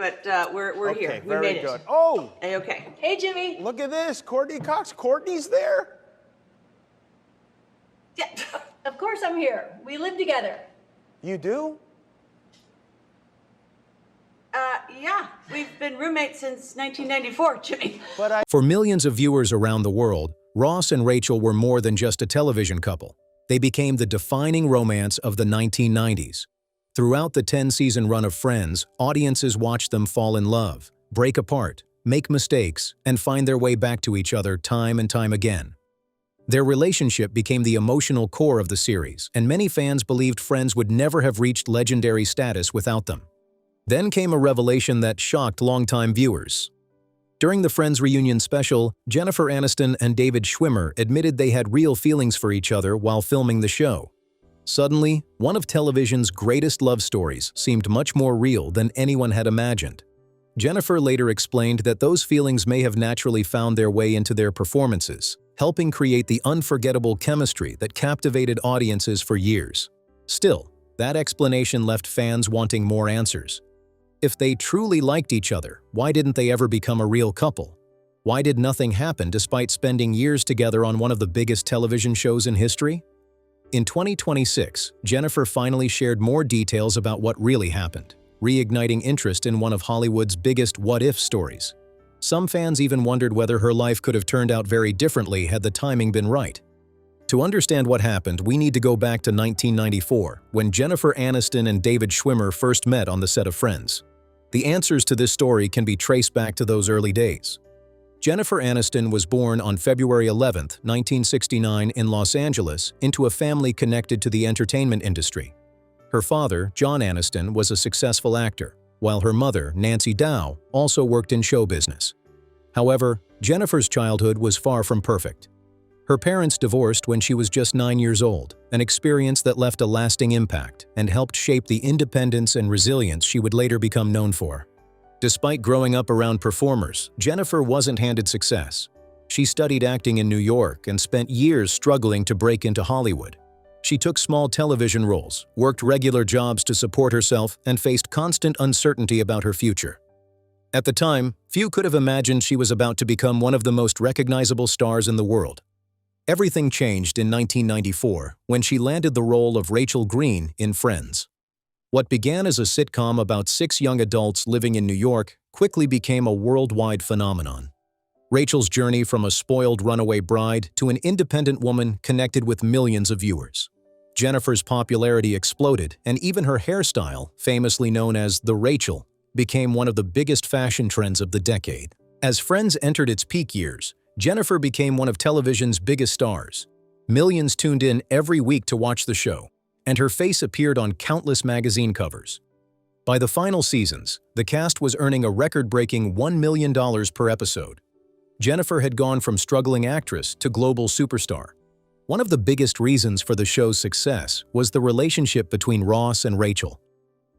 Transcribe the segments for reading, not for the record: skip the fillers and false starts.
but we're here. Okay, We very made it. good. Oh, Okay. Hey, Jimmy. look at this. Courtney Cox. Courtney's there. Yeah. Of course I'm here. We live together. You do? Yeah. We've been roommates since 1994, Jimmy. But For millions of viewers around the world, Ross and Rachel were more than just a television couple. They became the defining romance of the 1990s. Throughout the 10-season run of Friends, audiences watched them fall in love, break apart, make mistakes, and find their way back to each other time and time again. Their relationship became the emotional core of the series, and many fans believed Friends would never have reached legendary status without them. Then came a revelation that shocked longtime viewers. During the Friends reunion special, Jennifer Aniston and David Schwimmer admitted they had real feelings for each other while filming the show. Suddenly, one of television's greatest love stories seemed much more real than anyone had imagined. Jennifer later explained that those feelings may have naturally found their way into their performances, helping create the unforgettable chemistry that captivated audiences for years. Still, that explanation left fans wanting more answers. If they truly liked each other, why didn't they ever become a real couple? Why did nothing happen despite spending years together on one of the biggest television shows in history? In 2026, Jennifer finally shared more details about what really happened, reigniting interest in one of Hollywood's biggest what-if stories. Some fans even wondered whether her life could have turned out very differently had the timing been right. To understand what happened, we need to go back to 1994, when Jennifer Aniston and David Schwimmer first met on the set of Friends. The answers to this story can be traced back to those early days. Jennifer Aniston was born on February 11, 1969 in Los Angeles into a family connected to the entertainment industry. Her father, John Aniston, was a successful actor, while her mother, Nancy Dow, also worked in show business. However, Jennifer's childhood was far from perfect. Her parents divorced when she was just 9 years old, an experience that left a lasting impact and helped shape the independence and resilience she would later become known for. Despite growing up around performers, Jennifer wasn't handed success. She studied acting in New York and spent years struggling to break into Hollywood. She took small television roles, worked regular jobs to support herself, and faced constant uncertainty about her future. At the time, few could have imagined she was about to become one of the most recognizable stars in the world. Everything changed in 1994 when she landed the role of Rachel Green in Friends. What began as a sitcom about 6 young adults living in New York quickly became a worldwide phenomenon. Rachel's journey from a spoiled runaway bride to an independent woman connected with millions of viewers. Jennifer's popularity exploded, and even her hairstyle, famously known as the Rachel, became one of the biggest fashion trends of the decade. As Friends entered its peak years, Jennifer became one of television's biggest stars. Millions tuned in every week to watch the show, and her face appeared on countless magazine covers. By the final seasons, the cast was earning a record-breaking $1 million per episode. Jennifer had gone from struggling actress to global superstar. One of the biggest reasons for the show's success was the relationship between Ross and Rachel.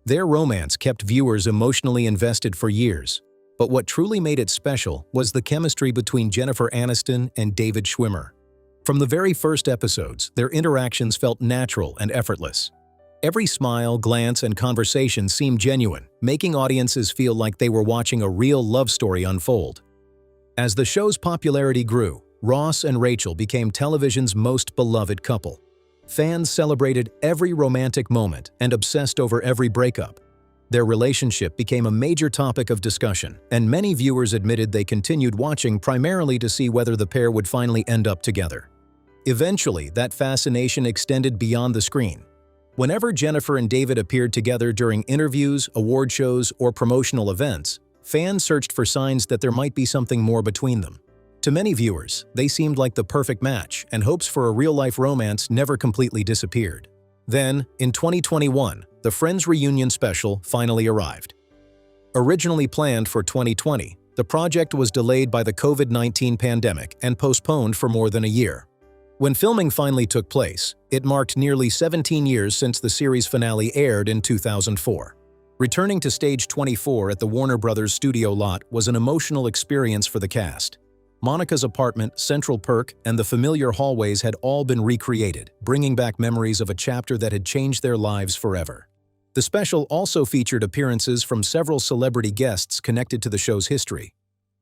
Their romance kept viewers emotionally invested for years. But what truly made it special was the chemistry between Jennifer Aniston and David Schwimmer. From the very first episodes, their interactions felt natural and effortless. Every smile, glance, and conversation seemed genuine, making audiences feel like they were watching a real love story unfold. As the show's popularity grew, Ross and Rachel became television's most beloved couple. Fans celebrated every romantic moment and obsessed over every breakup. Their relationship became a major topic of discussion, and many viewers admitted they continued watching primarily to see whether the pair would finally end up together. Eventually, that fascination extended beyond the screen. Whenever Jennifer and David appeared together during interviews, award shows, or promotional events, fans searched for signs that there might be something more between them. To many viewers, they seemed like the perfect match, and hopes for a real-life romance never completely disappeared. Then, in 2021, the Friends reunion special finally arrived. Originally planned for 2020, the project was delayed by the COVID-19 pandemic and postponed for more than a year. When filming finally took place, it marked nearly 17 years since the series finale aired in 2004. Returning to stage 24 at the Warner Brothers studio lot was an emotional experience for the cast. Monica's apartment, Central Perk, and the familiar hallways had all been recreated, bringing back memories of a chapter that had changed their lives forever. The special also featured appearances from several celebrity guests connected to the show's history.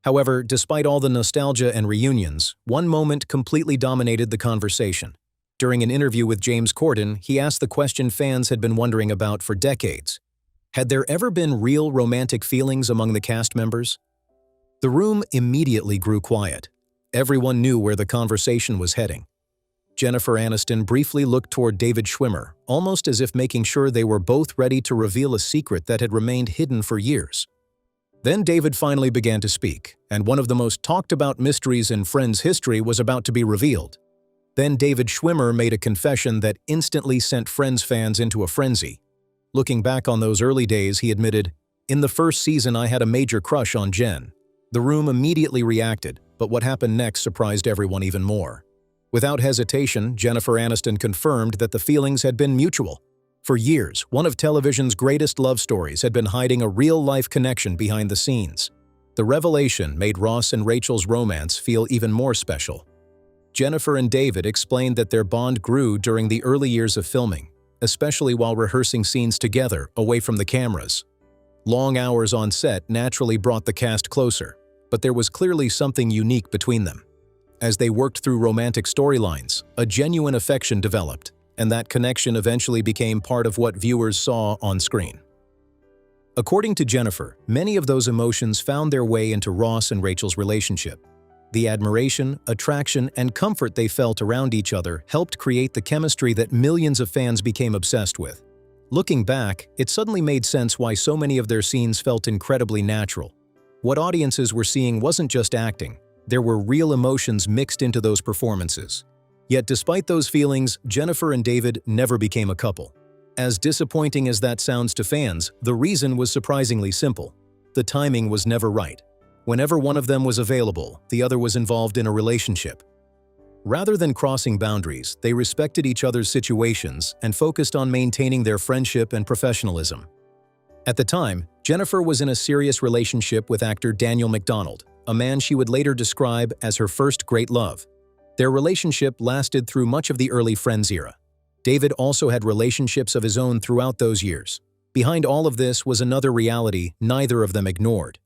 However, despite all the nostalgia and reunions, one moment completely dominated the conversation. During an interview with James Corden, he asked the question fans had been wondering about for decades. Had there ever been real romantic feelings among the cast members? The room immediately grew quiet. Everyone knew where the conversation was heading. Jennifer Aniston briefly looked toward David Schwimmer, almost as if making sure they were both ready to reveal a secret that had remained hidden for years. Then David finally began to speak, and one of the most talked-about mysteries in Friends history was about to be revealed. Then David Schwimmer made a confession that instantly sent Friends fans into a frenzy. Looking back on those early days, he admitted, "In the first season I had a major crush on Jen." The room immediately reacted, but what happened next surprised everyone even more. Without hesitation, Jennifer Aniston confirmed that the feelings had been mutual. For years, one of television's greatest love stories had been hiding a real-life connection behind the scenes. The revelation made Ross and Rachel's romance feel even more special. Jennifer and David explained that their bond grew during the early years of filming, especially while rehearsing scenes together away from the cameras. Long hours on set naturally brought the cast closer, but there was clearly something unique between them. As they worked through romantic storylines, a genuine affection developed, and that connection eventually became part of what viewers saw on screen. According to Jennifer, many of those emotions found their way into Ross and Rachel's relationship. The admiration, attraction, and comfort they felt around each other helped create the chemistry that millions of fans became obsessed with. Looking back, it suddenly made sense why so many of their scenes felt incredibly natural. What audiences were seeing wasn't just acting. There were real emotions mixed into those performances. Yet despite those feelings, Jennifer and David never became a couple. As disappointing as that sounds to fans, the reason was surprisingly simple. The timing was never right. Whenever one of them was available, the other was involved in a relationship. Rather than crossing boundaries, they respected each other's situations and focused on maintaining their friendship and professionalism. At the time, Jennifer was in a serious relationship with actor Daniel McDonald, a man she would later describe as her first great love. Their relationship lasted through much of the early Friends era. David also had relationships of his own throughout those years. Behind all of this was another reality neither of them ignored.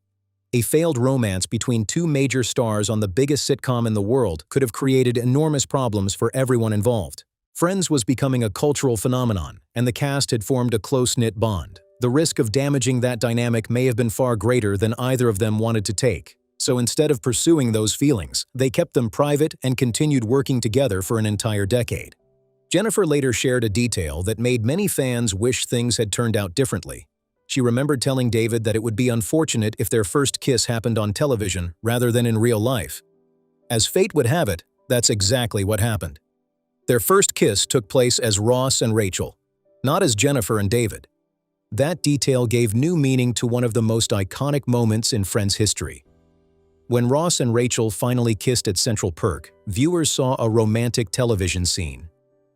A failed romance between two major stars on the biggest sitcom in the world could have created enormous problems for everyone involved. Friends was becoming a cultural phenomenon, and the cast had formed a close-knit bond. The risk of damaging that dynamic may have been far greater than either of them wanted to take. So instead of pursuing those feelings, they kept them private and continued working together for an entire decade. Jennifer later shared a detail that made many fans wish things had turned out differently. She remembered telling David that it would be unfortunate if their first kiss happened on television rather than in real life. As fate would have it, that's exactly what happened. Their first kiss took place as Ross and Rachel, not as Jennifer and David. That detail gave new meaning to one of the most iconic moments in Friends history. When Ross and Rachel finally kissed at Central Perk, viewers saw a romantic television scene.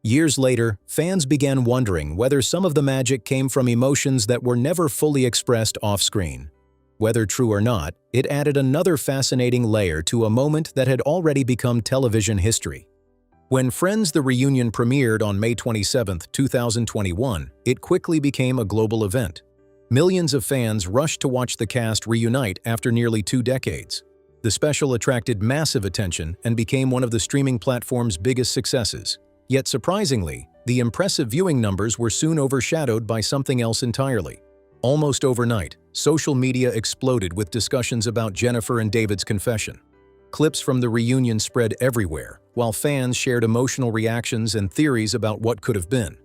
Years later, fans began wondering whether some of the magic came from emotions that were never fully expressed off-screen. Whether true or not, it added another fascinating layer to a moment that had already become television history. When Friends the Reunion premiered on May 27, 2021, it quickly became a global event. Millions of fans rushed to watch the cast reunite after nearly 2 decades. The special attracted massive attention and became one of the streaming platform's biggest successes. Yet surprisingly, the impressive viewing numbers were soon overshadowed by something else entirely. Almost overnight, social media exploded with discussions about Jennifer and David's confession. Clips from the reunion spread everywhere, while fans shared emotional reactions and theories about what could have been.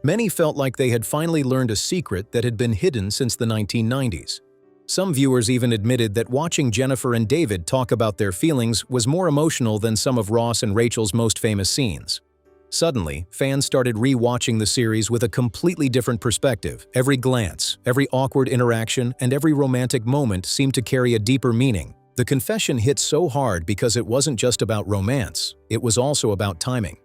Many felt like they had finally learned a secret that had been hidden since the 1990s. Some viewers even admitted that watching Jennifer and David talk about their feelings was more emotional than some of Ross and Rachel's most famous scenes. Suddenly, fans started re-watching the series with a completely different perspective. Every glance, every awkward interaction, and every romantic moment seemed to carry a deeper meaning. The confession hit so hard because it wasn't just about romance, it was also about timing.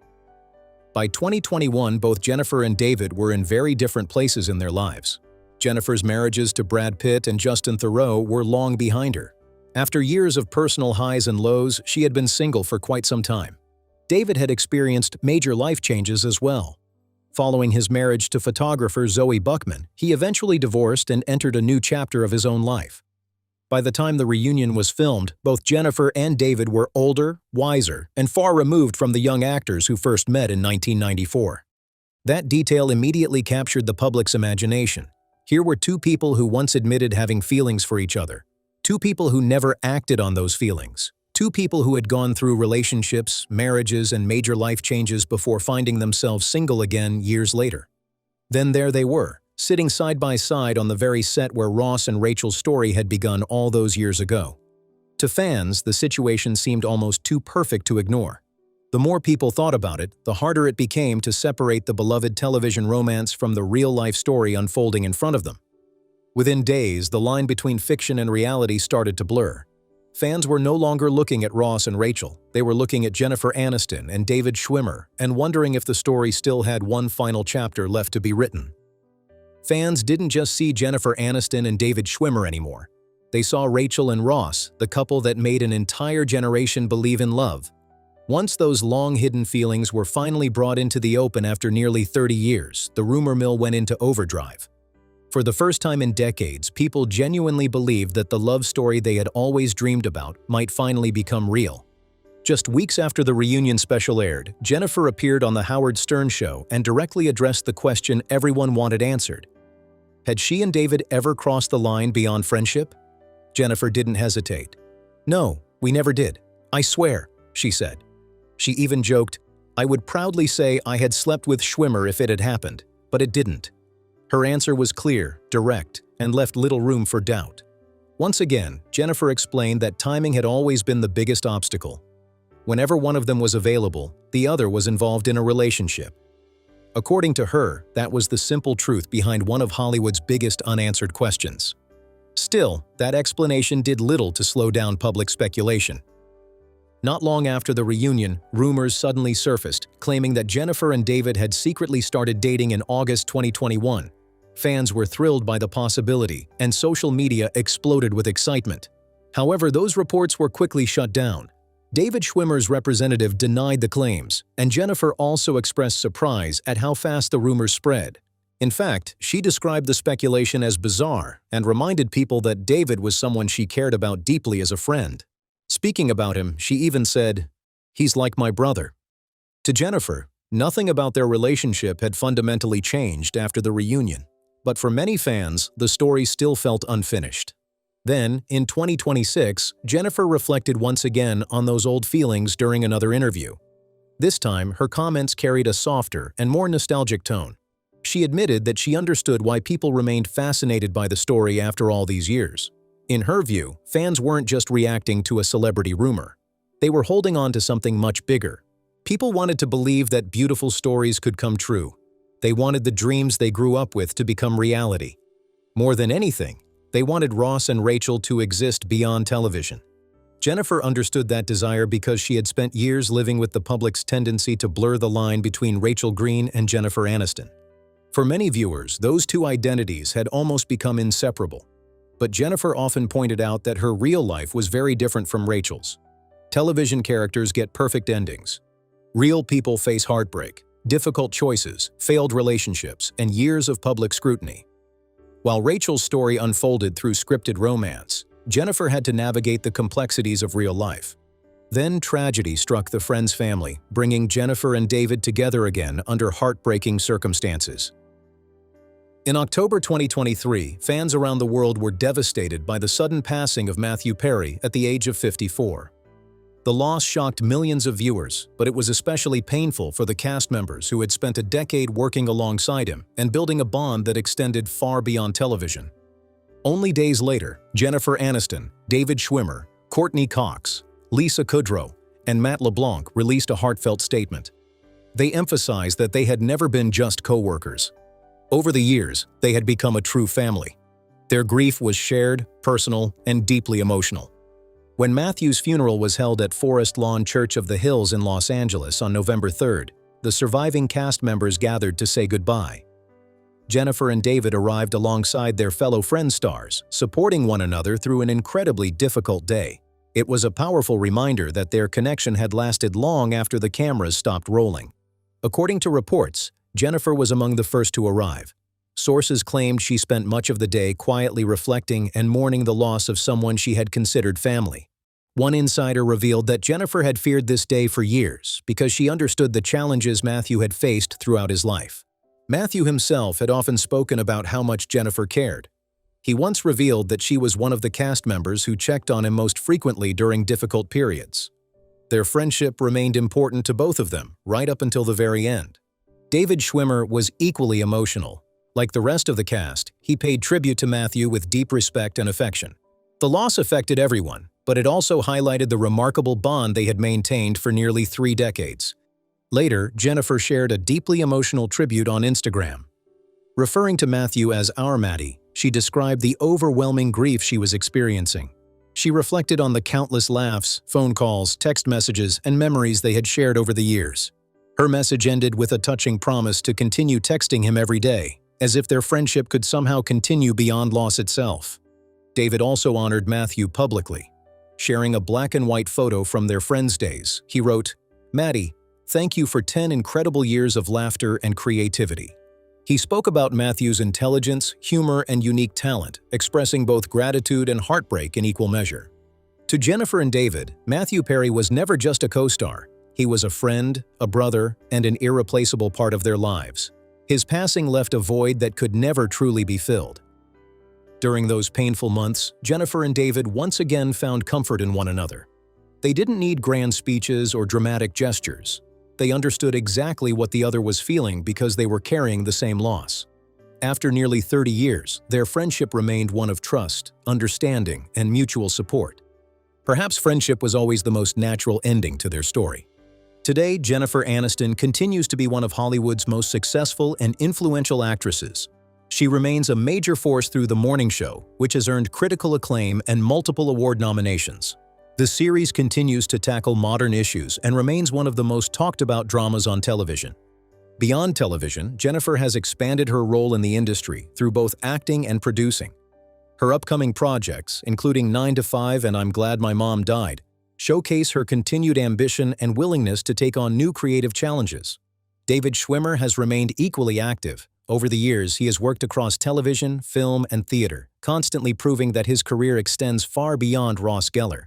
By 2021, both Jennifer and David were in very different places in their lives. Jennifer's marriages to Brad Pitt and Justin Theroux were long behind her. After years of personal highs and lows, she had been single for quite some time. David had experienced major life changes as well. Following his marriage to photographer Zoe Buckman, he eventually divorced and entered a new chapter of his own life. By the time the reunion was filmed, both Jennifer and David were older, wiser, and far removed from the young actors who first met in 1994. That detail immediately captured the public's imagination. Here were two people who once admitted having feelings for each other. Two people who never acted on those feelings. Two people who had gone through relationships, marriages, and major life changes before finding themselves single again years later. Then there they were, sitting side by side on the very set where Ross and Rachel's story had begun all those years ago. To fans, the situation seemed almost too perfect to ignore. The more people thought about it, the harder it became to separate the beloved television romance from the real-life story unfolding in front of them. Within days, the line between fiction and reality started to blur. Fans were no longer looking at Ross and Rachel. They were looking at Jennifer Aniston and David Schwimmer and wondering if the story still had one final chapter left to be written. Fans didn't just see Jennifer Aniston and David Schwimmer anymore. They saw Rachel and Ross, the couple that made an entire generation believe in love. Once those long-hidden feelings were finally brought into the open after nearly 30 years, the rumor mill went into overdrive. For the first time in decades, people genuinely believed that the love story they had always dreamed about might finally become real. Just weeks after the reunion special aired, Jennifer appeared on The Howard Stern Show and directly addressed the question everyone wanted answered. Had she and David ever crossed the line beyond friendship? Jennifer didn't hesitate. "No, we never did. I swear," she said. She even joked, "I would proudly say I had slept with Schwimmer if it had happened, but it didn't." Her answer was clear, direct, and left little room for doubt. Once again, Jennifer explained that timing had always been the biggest obstacle. Whenever one of them was available, the other was involved in a relationship. According to her, that was the simple truth behind one of Hollywood's biggest unanswered questions. Still, that explanation did little to slow down public speculation. Not long after the reunion, rumors suddenly surfaced, claiming that Jennifer and David had secretly started dating in August 2021. Fans were thrilled by the possibility, and social media exploded with excitement. However, those reports were quickly shut down. David Schwimmer's representative denied the claims, and Jennifer also expressed surprise at how fast the rumors spread. In fact, she described the speculation as bizarre and reminded people that David was someone she cared about deeply as a friend. Speaking about him, she even said, "He's like my brother." To Jennifer, nothing about their relationship had fundamentally changed after the reunion. But for many fans, the story still felt unfinished. Then, in 2026, Jennifer reflected once again on those old feelings during another interview. This time, her comments carried a softer and more nostalgic tone. She admitted that she understood why people remained fascinated by the story after all these years. In her view, fans weren't just reacting to a celebrity rumor. They were holding on to something much bigger. People wanted to believe that beautiful stories could come true. They wanted the dreams they grew up with to become reality. More than anything, they wanted Ross and Rachel to exist beyond television. Jennifer understood that desire because she had spent years living with the public's tendency to blur the line between Rachel Green and Jennifer Aniston. For many viewers, those two identities had almost become inseparable. But Jennifer often pointed out that her real life was very different from Rachel's. Television characters get perfect endings. Real people face heartbreak, difficult choices, failed relationships, and years of public scrutiny. While Rachel's story unfolded through scripted romance, Jennifer had to navigate the complexities of real life. Then tragedy struck the Friends family, bringing Jennifer and David together again under heartbreaking circumstances. In October 2023, fans around the world were devastated by the sudden passing of Matthew Perry at the age of 54. The loss shocked millions of viewers, but it was especially painful for the cast members who had spent a decade working alongside him and building a bond that extended far beyond television. Only days later, Jennifer Aniston, David Schwimmer, Courtney Cox, Lisa Kudrow, and Matt LeBlanc released a heartfelt statement. They emphasized that they had never been just co-workers. Over the years, they had become a true family. Their grief was shared, personal, and deeply emotional. When Matthew's funeral was held at Forest Lawn Church of the Hills in Los Angeles on November 3rd, the surviving cast members gathered to say goodbye. Jennifer and David arrived alongside their fellow Friends stars, supporting one another through an incredibly difficult day. It was a powerful reminder that their connection had lasted long after the cameras stopped rolling. According to reports, Jennifer was among the first to arrive. Sources claimed she spent much of the day quietly reflecting and mourning the loss of someone she had considered family. One insider revealed that Jennifer had feared this day for years because she understood the challenges Matthew had faced throughout his life. Matthew himself had often spoken about how much Jennifer cared. He once revealed that she was one of the cast members who checked on him most frequently during difficult periods. Their friendship remained important to both of them, right up until the very end. David Schwimmer was equally emotional. Like the rest of the cast, he paid tribute to Matthew with deep respect and affection. The loss affected everyone, but it also highlighted the remarkable bond they had maintained for nearly 3 decades. Later, Jennifer shared a deeply emotional tribute on Instagram. Referring to Matthew as "our Matty," she described the overwhelming grief she was experiencing. She reflected on the countless laughs, phone calls, text messages, and memories they had shared over the years. Her message ended with a touching promise to continue texting him every day, as if their friendship could somehow continue beyond loss itself. David also honored Matthew publicly. Sharing a black and white photo from their friends' days, he wrote, "Maddie, thank you for 10 incredible years of laughter and creativity." He spoke about Matthew's intelligence, humor, and unique talent, expressing both gratitude and heartbreak in equal measure. To Jennifer and David, Matthew Perry was never just a co-star. He was a friend, a brother, and an irreplaceable part of their lives. His passing left a void that could never truly be filled. During those painful months, Jennifer and David once again found comfort in one another. They didn't need grand speeches or dramatic gestures. They understood exactly what the other was feeling because they were carrying the same loss. After nearly 30 years, their friendship remained one of trust, understanding, and mutual support. Perhaps friendship was always the most natural ending to their story. Today, Jennifer Aniston continues to be one of Hollywood's most successful and influential actresses. She remains a major force through The Morning Show, which has earned critical acclaim and multiple award nominations. The series continues to tackle modern issues and remains one of the most talked-about dramas on television. Beyond television, Jennifer has expanded her role in the industry through both acting and producing. Her upcoming projects, including 9 to 5 and I'm Glad My Mom Died, showcase her continued ambition and willingness to take on new creative challenges. David Schwimmer has remained equally active. Over the years, he has worked across television, film, and theater, constantly proving that his career extends far beyond Ross Geller.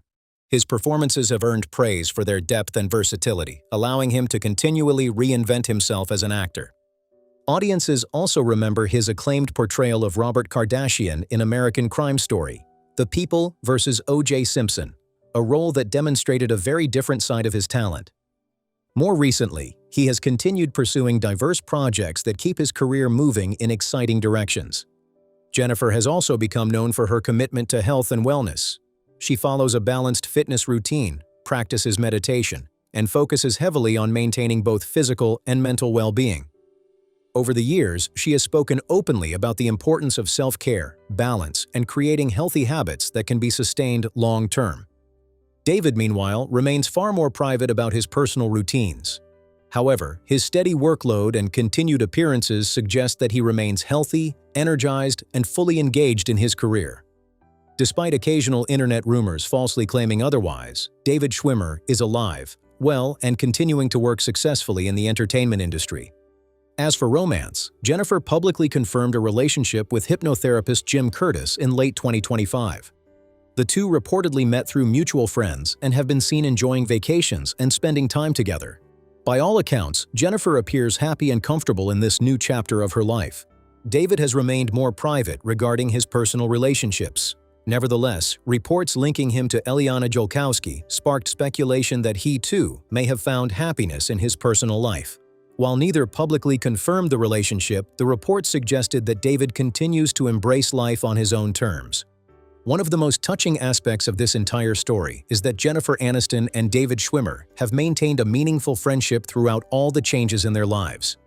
His performances have earned praise for their depth and versatility, allowing him to continually reinvent himself as an actor. Audiences also remember his acclaimed portrayal of Robert Kardashian in American Crime Story, The People vs. O.J. Simpson, a role that demonstrated a very different side of his talent. More recently, he has continued pursuing diverse projects that keep his career moving in exciting directions. Jennifer has also become known for her commitment to health and wellness. She follows a balanced fitness routine, practices meditation, and focuses heavily on maintaining both physical and mental well-being. Over the years, she has spoken openly about the importance of self-care, balance, and creating healthy habits that can be sustained long-term. David, meanwhile, remains far more private about his personal routines. However, his steady workload and continued appearances suggest that he remains healthy, energized, and fully engaged in his career. Despite occasional internet rumors falsely claiming otherwise, David Schwimmer is alive, well, and continuing to work successfully in the entertainment industry. As for romance, Jennifer publicly confirmed a relationship with hypnotherapist Jim Curtis in late 2025. The two reportedly met through mutual friends and have been seen enjoying vacations and spending time together. By all accounts, Jennifer appears happy and comfortable in this new chapter of her life. David has remained more private regarding his personal relationships. Nevertheless, reports linking him to Eliana Jolkowski sparked speculation that he, too, may have found happiness in his personal life. While neither publicly confirmed the relationship, the reports suggested that David continues to embrace life on his own terms. One of the most touching aspects of this entire story is that Jennifer Aniston and David Schwimmer have maintained a meaningful friendship throughout all the changes in their lives.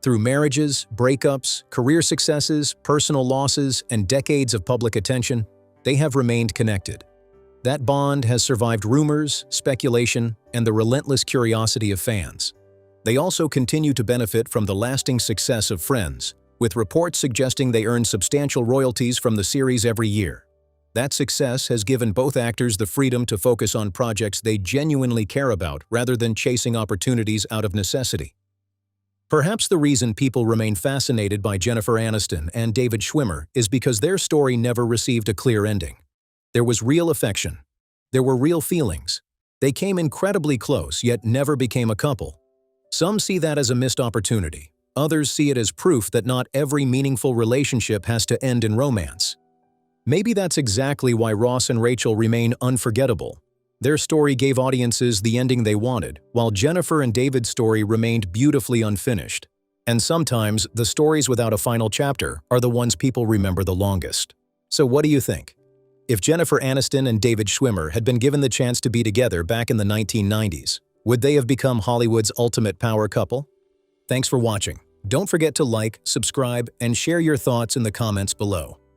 Through marriages, breakups, career successes, personal losses, and decades of public attention, they have remained connected. That bond has survived rumors, speculation, and the relentless curiosity of fans. They also continue to benefit from the lasting success of Friends, with reports suggesting they earn substantial royalties from the series every year. That success has given both actors the freedom to focus on projects they genuinely care about rather than chasing opportunities out of necessity. Perhaps the reason people remain fascinated by Jennifer Aniston and David Schwimmer is because their story never received a clear ending. There was real affection. There were real feelings. They came incredibly close, yet never became a couple. Some see that as a missed opportunity. Others see it as proof that not every meaningful relationship has to end in romance. Maybe that's exactly why Ross and Rachel remain unforgettable. Their story gave audiences the ending they wanted, while Jennifer and David's story remained beautifully unfinished. And sometimes, the stories without a final chapter are the ones people remember the longest. So what do you think? If Jennifer Aniston and David Schwimmer had been given the chance to be together back in the 1990s, would they have become Hollywood's ultimate power couple? Thanks for watching. Don't forget to like, subscribe, and share your thoughts in the comments below.